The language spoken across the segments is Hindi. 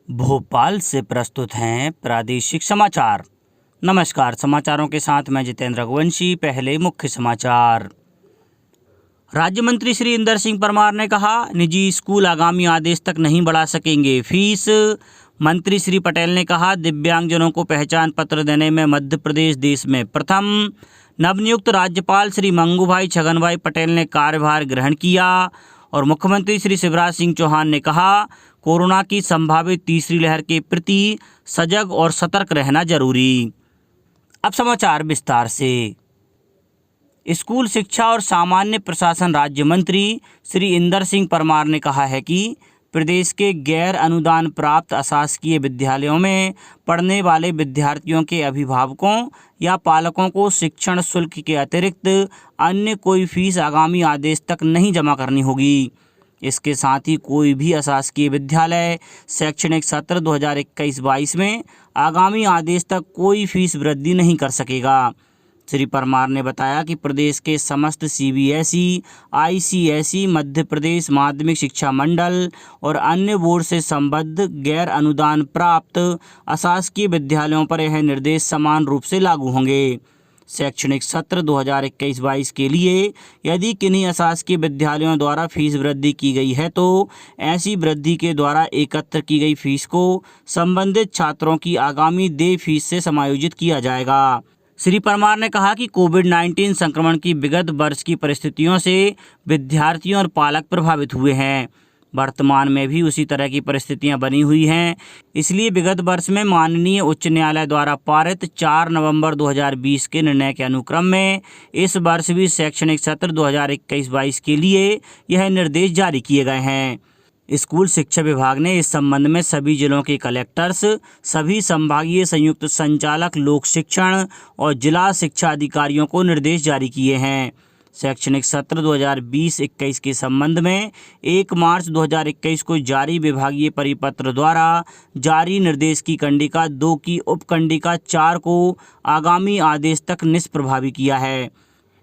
भोपाल से प्रस्तुत हैं प्रादेशिक समाचार। नमस्कार, समाचारों के साथ मैं जितेंद्र रघुवंशी। पहले मुख्य समाचार। राज्य मंत्री श्री इंदर सिंह परमार ने कहा, निजी स्कूल आगामी आदेश तक नहीं बढ़ा सकेंगे फीस। मंत्री श्री पटेल ने कहा, दिव्यांगजनों को पहचान पत्र देने में मध्य प्रदेश देश में प्रथम। नवनियुक्त राज्यपाल श्री मंगूभाई छगनभाई पटेल ने कार्यभार ग्रहण किया। और मुख्यमंत्री श्री शिवराज सिंह चौहान ने कहा, कोरोना की संभावित तीसरी लहर के प्रति सजग और सतर्क रहना जरूरी। अब समाचार विस्तार से। स्कूल शिक्षा और सामान्य प्रशासन राज्य मंत्री श्री इंदर सिंह परमार ने कहा है कि प्रदेश के गैर अनुदान प्राप्त अशासकीय विद्यालयों में पढ़ने वाले विद्यार्थियों के अभिभावकों या पालकों को शिक्षण शुल्क के अतिरिक्त अन्य कोई फीस आगामी आदेश तक नहीं जमा करनी होगी। इसके साथ ही कोई भी अशासकीय विद्यालय शैक्षणिक सत्र 2021-22 में आगामी आदेश तक कोई फीस वृद्धि नहीं कर सकेगा। श्री परमार ने बताया कि प्रदेश के समस्त सीबीएसई, आईसीएसई, मध्य प्रदेश माध्यमिक शिक्षा मंडल और अन्य बोर्ड से संबद्ध गैर अनुदान प्राप्त अशासकीय विद्यालयों पर यह निर्देश समान रूप से लागू होंगे। शैक्षणिक सत्र 2021-22 के लिए यदि किन्हीं अशासकीय विद्यालयों द्वारा फीस वृद्धि की गई है तो ऐसी वृद्धि के द्वारा एकत्र की गई फीस को संबंधित छात्रों की आगामी देय फीस से समायोजित किया जाएगा। श्री परमार ने कहा कि कोविड-19 संक्रमण की विगत वर्ष की परिस्थितियों से विद्यार्थियों और पालक प्रभावित हुए हैं। वर्तमान में भी उसी तरह की परिस्थितियां बनी हुई हैं। इसलिए विगत वर्ष में माननीय उच्च न्यायालय द्वारा पारित 4 नवंबर 2020 के निर्णय के अनुक्रम में इस वर्ष भी शैक्षणिक सत्र 2021-22 के लिए यह निर्देश जारी किए गए हैं। स्कूल शिक्षा विभाग ने इस संबंध में सभी जिलों के कलेक्टर्स, सभी संभागीय संयुक्त संचालक लोक शिक्षण और जिला शिक्षा अधिकारियों को निर्देश जारी किए हैं। शैक्षणिक सत्र 2020-21 के संबंध में 1 मार्च 2021 को जारी विभागीय परिपत्र द्वारा जारी निर्देश की कंडिका 2 की उपकंडिका 4 को आगामी आदेश तक निष्प्रभावी किया है।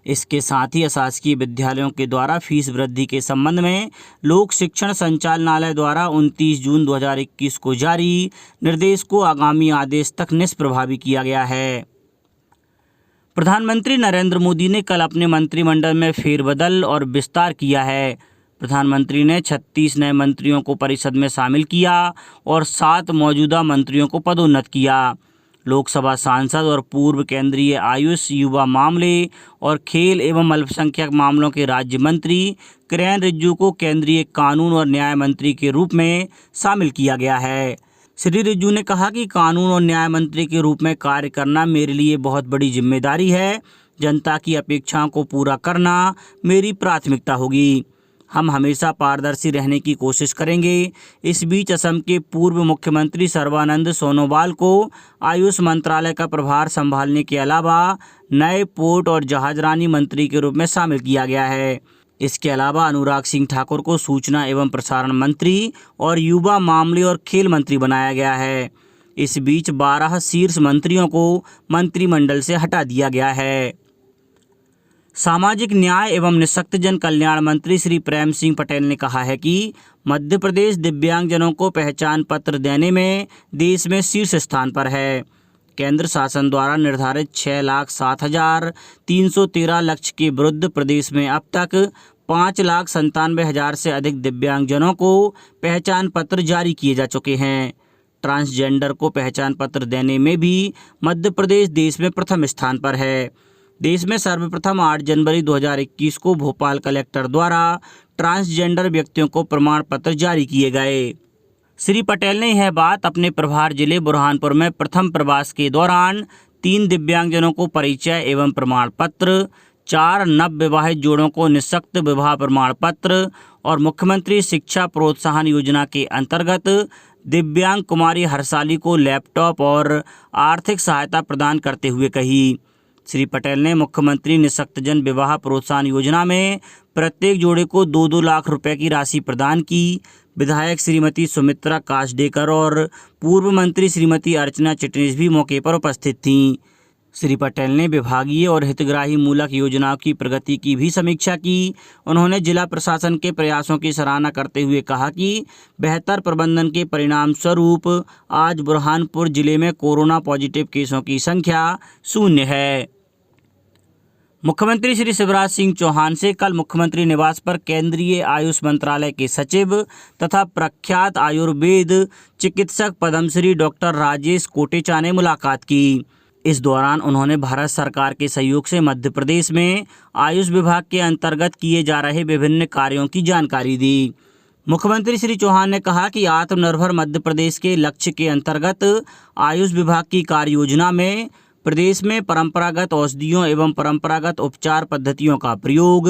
इसके साथ ही अशासकीय विद्यालयों के द्वारा फीस वृद्धि के संबंध में लोक शिक्षण संचालनालय द्वारा 29 जून 2021 को जारी निर्देश को आगामी आदेश तक निष्प्रभावी किया गया है। प्रधानमंत्री नरेंद्र मोदी ने कल अपने मंत्रिमंडल में फेरबदल और विस्तार किया है। प्रधानमंत्री ने 36 नए मंत्रियों को परिषद में शामिल किया और 7 मौजूदा मंत्रियों को पदोन्नत किया। लोकसभा सांसद और पूर्व केंद्रीय आयुष, युवा मामले और खेल एवं अल्पसंख्यक मामलों के राज्य मंत्री किरेन रिजिजू को केंद्रीय कानून और न्याय मंत्री के रूप में शामिल किया गया है। श्री रिजिजू ने कहा कि कानून और न्याय मंत्री के रूप में कार्य करना मेरे लिए बहुत बड़ी जिम्मेदारी है। जनता की अपेक्षाओं को पूरा करना मेरी प्राथमिकता होगी। हम हमेशा पारदर्शी रहने की कोशिश करेंगे। इस बीच असम के पूर्व मुख्यमंत्री सर्बानंद सोनोवाल को आयुष मंत्रालय का प्रभार संभालने के अलावा नए पोर्ट और जहाजरानी मंत्री के रूप में शामिल किया गया है। इसके अलावा अनुराग सिंह ठाकुर को सूचना एवं प्रसारण मंत्री और युवा मामले और खेल मंत्री बनाया गया है। इस बीच 12 शीर्ष मंत्रियों को मंत्रिमंडल से हटा दिया गया है। सामाजिक न्याय एवं निःशक्तजन कल्याण मंत्री श्री प्रेम सिंह पटेल ने कहा है कि मध्य प्रदेश दिव्यांगजनों को पहचान पत्र देने में देश में शीर्ष स्थान पर है। केंद्र शासन द्वारा निर्धारित 6,07,313 लक्ष्य के विरुद्ध प्रदेश में अब तक 5,97,000 से अधिक दिव्यांगजनों को पहचान पत्र जारी किए जा चुके हैं। ट्रांसजेंडर को पहचान पत्र देने में भी मध्य प्रदेश देश में प्रथम स्थान पर है। देश में सर्वप्रथम 8 जनवरी 2021 को भोपाल कलेक्टर द्वारा ट्रांसजेंडर व्यक्तियों को प्रमाण पत्र जारी किए गए। श्री पटेल ने यह बात अपने प्रभार जिले बुरहानपुर में प्रथम प्रवास के दौरान 3 दिव्यांगजनों को परिचय एवं प्रमाण पत्र, 4 नवविवाहित जोड़ों को निःशक्त विवाह प्रमाण पत्र और मुख्यमंत्री शिक्षा प्रोत्साहन योजना के अंतर्गत दिव्यांग कुमारी हर्षाली को लैपटॉप और आर्थिक सहायता प्रदान करते हुए कही। श्री पटेल ने मुख्यमंत्री निःशक्तजन विवाह प्रोत्साहन योजना में प्रत्येक जोड़े को 2-2 लाख रुपए की राशि प्रदान की। विधायक श्रीमती सुमित्रा काशडेकर और पूर्व मंत्री श्रीमती अर्चना चिटनीस भी मौके पर उपस्थित थीं। श्री पटेल ने विभागीय और हितग्राही मूलक योजनाओं की प्रगति की भी समीक्षा की। उन्होंने जिला प्रशासन के प्रयासों की सराहना करते हुए कहा कि बेहतर प्रबंधन के परिणाम स्वरूप आज बुरहानपुर जिले में कोरोना पॉजिटिव केसों की संख्या 0 है। मुख्यमंत्री श्री शिवराज सिंह चौहान से कल मुख्यमंत्री निवास पर केंद्रीय आयुष मंत्रालय के सचिव तथा प्रख्यात आयुर्वेद चिकित्सक पद्मश्री डॉक्टर राजेश कोटेचा ने मुलाकात की। इस दौरान उन्होंने भारत सरकार के सहयोग से मध्य प्रदेश में आयुष विभाग के अंतर्गत किए जा रहे विभिन्न कार्यों की जानकारी दी। मुख्यमंत्री श्री चौहान ने कहा कि आत्मनिर्भर मध्य प्रदेश के लक्ष्य के अंतर्गत आयुष विभाग की कार्य योजना में प्रदेश में परंपरागत औषधियों एवं परंपरागत उपचार पद्धतियों का प्रयोग,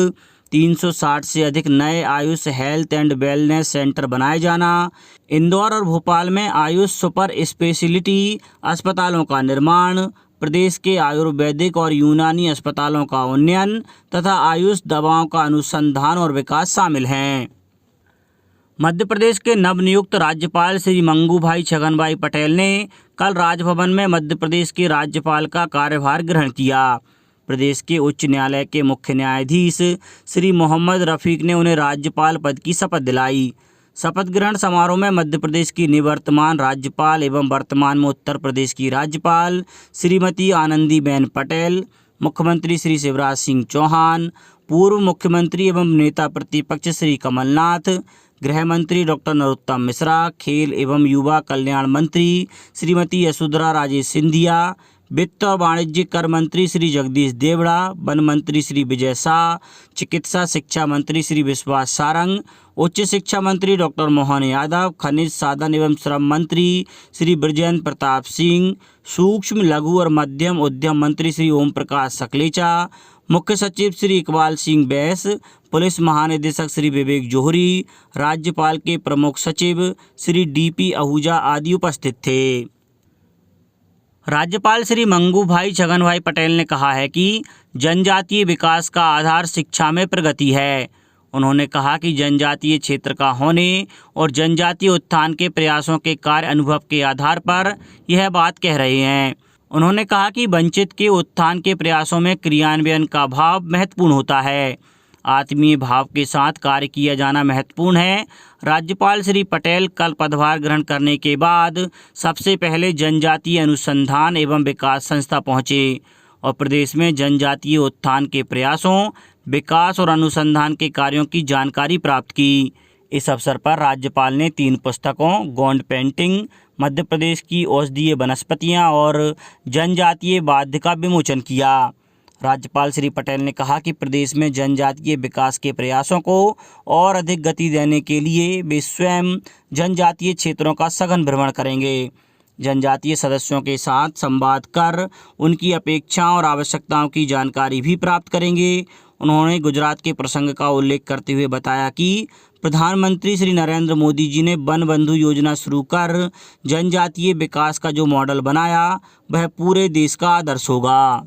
360 से अधिक नए Ayush health and wellness centre बनाए जाना, इंदौर और भोपाल में आयुष सुपर स्पेशलिटी अस्पतालों का निर्माण, प्रदेश के आयुर्वेदिक और यूनानी अस्पतालों का उन्नयन तथा आयुष दवाओं का अनुसंधान और विकास शामिल हैं। मध्य प्रदेश के नवनियुक्त राज्यपाल श्री मंगूभाई छगनभाई पटेल ने कल राजभवन में मध्य प्रदेश के राज्यपाल का कार्यभार ग्रहण किया। प्रदेश के उच्च न्यायालय के मुख्य न्यायाधीश श्री मोहम्मद रफीक ने उन्हें राज्यपाल पद की शपथ दिलाई। शपथ ग्रहण समारोह में मध्य प्रदेश की निवर्तमान राज्यपाल एवं वर्तमान में उत्तर प्रदेश की राज्यपाल श्रीमती आनंदीबेन पटेल, मुख्यमंत्री श्री शिवराज सिंह चौहान, पूर्व मुख्यमंत्री एवं नेता प्रतिपक्ष श्री कमलनाथ, गृह मंत्री डॉक्टर नरोत्तम मिश्रा, खेल एवं युवा कल्याण मंत्री श्रीमती यशोधरा राजे सिंधिया, वित्त और वाणिज्य कर मंत्री श्री जगदीश देवड़ा, वन मंत्री श्री विजय शाह, चिकित्सा शिक्षा मंत्री श्री विश्वास सारंग, उच्च शिक्षा मंत्री डॉक्टर मोहन यादव, खनिज साधन एवं श्रम मंत्री श्री बृजेंद्र प्रताप सिंह, सूक्ष्म लघु और मध्यम उद्यम मंत्री श्री ओम प्रकाश सकलेचा, मुख्य सचिव श्री इकबाल सिंह बैस, पुलिस महानिदेशक श्री विवेक जोहरी, राज्यपाल के प्रमुख सचिव श्री DP आहूजा आदि उपस्थित थे। राज्यपाल श्री मंगूभाई छगनभाई पटेल ने कहा है कि जनजातीय विकास का आधार शिक्षा में प्रगति है। उन्होंने कहा कि जनजातीय क्षेत्र का होने और जनजातीय उत्थान के प्रयासों के कार्य अनुभव के आधार पर यह बात कह रहे हैं। उन्होंने कहा कि वंचित के उत्थान के प्रयासों में क्रियान्वयन का भाव महत्वपूर्ण होता है। आत्मीय भाव के साथ कार्य किया जाना महत्वपूर्ण है। राज्यपाल श्री पटेल कल पदभार ग्रहण करने के बाद सबसे पहले जनजातीय अनुसंधान एवं विकास संस्था पहुँचे और प्रदेश में जनजातीय उत्थान के प्रयासों, विकास और अनुसंधान के कार्यों की जानकारी प्राप्त की। इस अवसर पर राज्यपाल ने 3 पुस्तकों, गोंड पेंटिंग, मध्य प्रदेश की औषधीय वनस्पतियाँ और जनजातीय वाद्य का विमोचन किया। राज्यपाल श्री पटेल ने कहा कि प्रदेश में जनजातीय विकास के प्रयासों को और अधिक गति देने के लिए वे स्वयं जनजातीय क्षेत्रों का सघन भ्रमण करेंगे। जनजातीय सदस्यों के साथ संवाद कर उनकी अपेक्षाओं और आवश्यकताओं की जानकारी भी प्राप्त करेंगे। उन्होंने गुजरात के प्रसंग का उल्लेख करते हुए बताया कि प्रधानमंत्री श्री नरेंद्र मोदी जी ने वन बंधु योजना शुरू कर जनजातीय विकास का जो मॉडल बनाया वह पूरे देश का आदर्श होगा।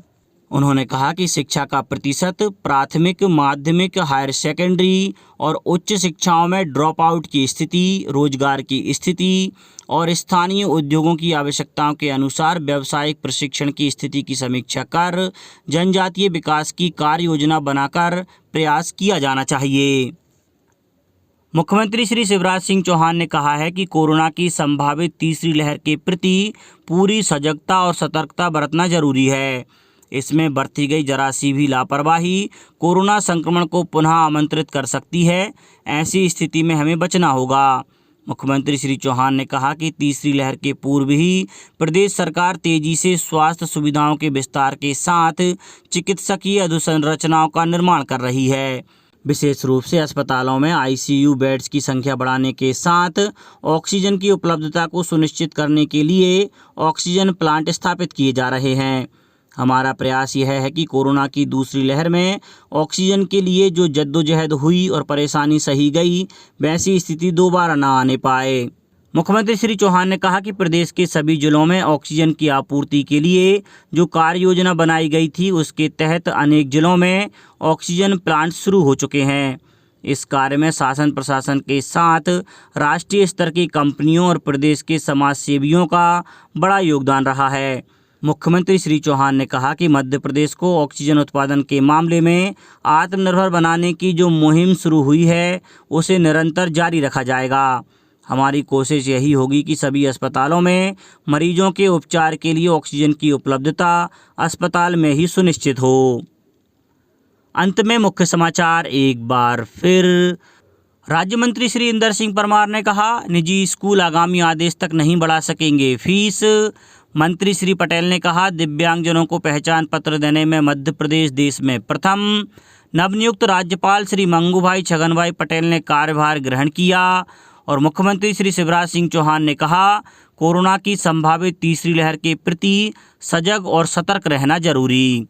उन्होंने कहा कि शिक्षा का प्रतिशत प्राथमिक, माध्यमिक, हायर सेकेंडरी और उच्च शिक्षाओं में ड्रॉप आउट की स्थिति, रोजगार की स्थिति और स्थानीय उद्योगों की आवश्यकताओं के अनुसार व्यावसायिक प्रशिक्षण की स्थिति की समीक्षा कर जनजातीय विकास की कार्य योजना बनाकर प्रयास किया जाना चाहिए। मुख्यमंत्री श्री शिवराज सिंह चौहान ने कहा है कि कोरोना की संभावित तीसरी लहर के प्रति पूरी सजगता और सतर्कता बरतना जरूरी है। इसमें बरती गई जरा सी भी लापरवाही कोरोना संक्रमण को पुनः आमंत्रित कर सकती है। ऐसी स्थिति में हमें बचना होगा। मुख्यमंत्री श्री चौहान ने कहा कि तीसरी लहर के पूर्व ही प्रदेश सरकार तेजी से स्वास्थ्य सुविधाओं के विस्तार के साथ चिकित्सकीय अधोसंरचनाओं का निर्माण कर रही है। विशेष रूप से अस्पतालों में ICU बेड्स की संख्या बढ़ाने के साथ ऑक्सीजन की उपलब्धता को सुनिश्चित करने के लिए ऑक्सीजन प्लांट स्थापित किए जा रहे हैं। हमारा प्रयास यह है कि कोरोना की दूसरी लहर में ऑक्सीजन के लिए जो जद्दोजहद हुई और परेशानी सही गई, वैसी स्थिति दोबारा न आने पाए। मुख्यमंत्री श्री चौहान ने कहा कि प्रदेश के सभी जिलों में ऑक्सीजन की आपूर्ति के लिए जो कार्य योजना बनाई गई थी, उसके तहत अनेक जिलों में ऑक्सीजन प्लांट शुरू हो चुके हैं। इस कार्य में शासन प्रशासन के साथ राष्ट्रीय स्तर की कंपनियों और प्रदेश के समाज सेवियों का बड़ा योगदान रहा है। मुख्यमंत्री श्री चौहान ने कहा कि मध्य प्रदेश को ऑक्सीजन उत्पादन के मामले में आत्मनिर्भर बनाने की जो मुहिम शुरू हुई है उसे निरंतर जारी रखा जाएगा। हमारी कोशिश यही होगी कि सभी अस्पतालों में मरीजों के उपचार के लिए ऑक्सीजन की उपलब्धता अस्पताल में ही सुनिश्चित हो। अंत में मुख्य समाचार एक बार फिर। राज्य मंत्री श्री इंदर सिंह परमार ने कहा, निजी स्कूल आगामी आदेश तक नहीं बढ़ा सकेंगे फीस। मंत्री श्री पटेल ने कहा, दिव्यांगजनों को पहचान पत्र देने में मध्य प्रदेश देश में प्रथम। नवनियुक्त राज्यपाल श्री मंगूभाई छगनभाई पटेल ने कार्यभार ग्रहण किया। और मुख्यमंत्री श्री शिवराज सिंह चौहान ने कहा, कोरोना की संभावित तीसरी लहर के प्रति सजग और सतर्क रहना जरूरी।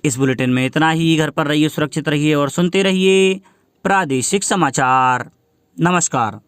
इस बुलेटिन में इतना ही। घर पर रहिए, सुरक्षित रहिए और सुनते रहिए प्रादेशिक समाचार। नमस्कार।